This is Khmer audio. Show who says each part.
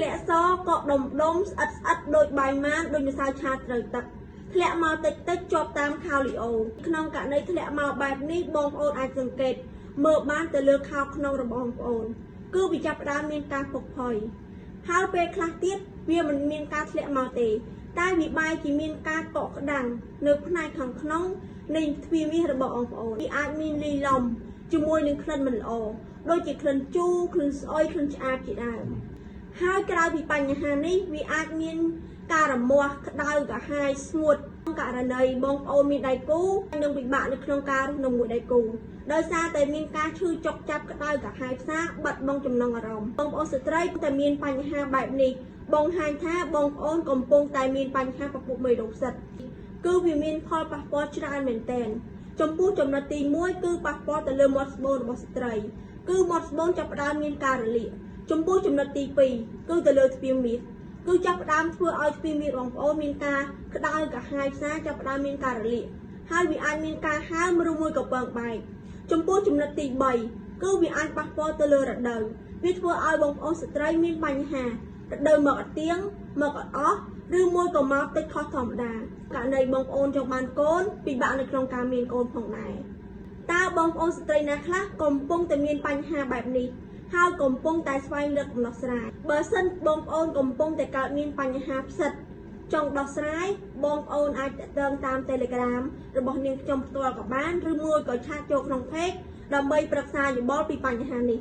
Speaker 1: ធ្លាក់សក៏ដុំស្អិតដូចបាយម៉ានដូចម្សៅឆាត្រូវទឹកធ្លាក់មកតិចជាប់តាមខោលីអូក្នុងករណីធ្លាក់មកបែបនេះបងប្អូនអាចសង្កេតមើលបានទៅលើខោក្នុងរបស់បងប្អូនគឺវាចាប់ផ្ដើមមានការពុកផុយហើយពេលខ្លះទៀតវាមិនមានការធ្លាក់មកទេតែវាបែរជាមានការកក់ក្ដាំងនៅផ្នែកខាងក្នុងនៃទ្វារមាសរបស់បងប្អូនវាអាចមានលីឡំជាមួយនឹងក្លិនមិនល្អដូចជាក្លិនជូរក្លិនស្អុយក្លិនឆ្អាបជាដើមហើយក្រៅពីបញ្ហានេះវាអាចមានការរមាស់ក្តៅកាហាយស្ងួតក្នុងករណីបងប្អូនមានដៃគូនឹងពិបាកនៅក្នុងការរស់នៅមួយដៃគូដោយសារតែមានការឈឺចុកចាប់ក្តៅកាហាយផ្សាបាត់បង់ចំណងអារម្មណ៍បងប្អូនស្ត្រីតែមានបញ្ហាបែបនេះបងហាញថាបងប្អូនកំពុងតែមានបញ្ហាពពុះមេរោគផ្សិតគឺវាមានផលប៉ះពាល់ច្រើនមែនទែនចំពោះចំណុចទី1គឺប៉ះពាល់ទៅលើមាត់ស្បូនរបស់ស្ត្រីគឺមាត់ស្បូនចាប់ផ្ដើមមានការរលាកចំពោះចំណុចទី2គឺទៅលើទ្វារមាសគឺចាប់ផ្ដើមធ្វើឲ្យទ្វារមាសបងប្អូនមានការក្តៅកាហាយផ្សាចាប់ផ្ដើមមានការរលាកហើយវាអាចមានការហើមឬមួយក៏ពើងបែកចំពោះចំណុចទី3គឺវាអាចប៉ះពាល់ទៅលើរដូវវាធ្វើឲ្យបងប្អូនស្ត្រីមានបញ្ហារដូវមកអត់ទៀងមកអត់អស់ឬមួយក៏មកតិចខុសធម្មតាករណីបងប្អូនចង់បានកូនពិបាកនៅក្នុងការមានកូនផងដែរតើបងប្អូនស្ត្រីណាខ្លះកំពុងតែមានបញ្ហាបែបនេះហើយកំពុងតែស្វែងរកដំណោះស្រាយបើសិនបងប្អូនកំពុងតែកើតមានបញ្ហាផ្សិតចង់ដោះស្រាយបងប្អូនអាចទាក់ទងតាម Telegram របស់នាងខ្ញុំផ្ទាល់ក៏បានឬមួយក៏ឆាតចូលក្នុង Page ដើម្បីប្រឹក្សាយោបល់ពីបញ្ហានេះ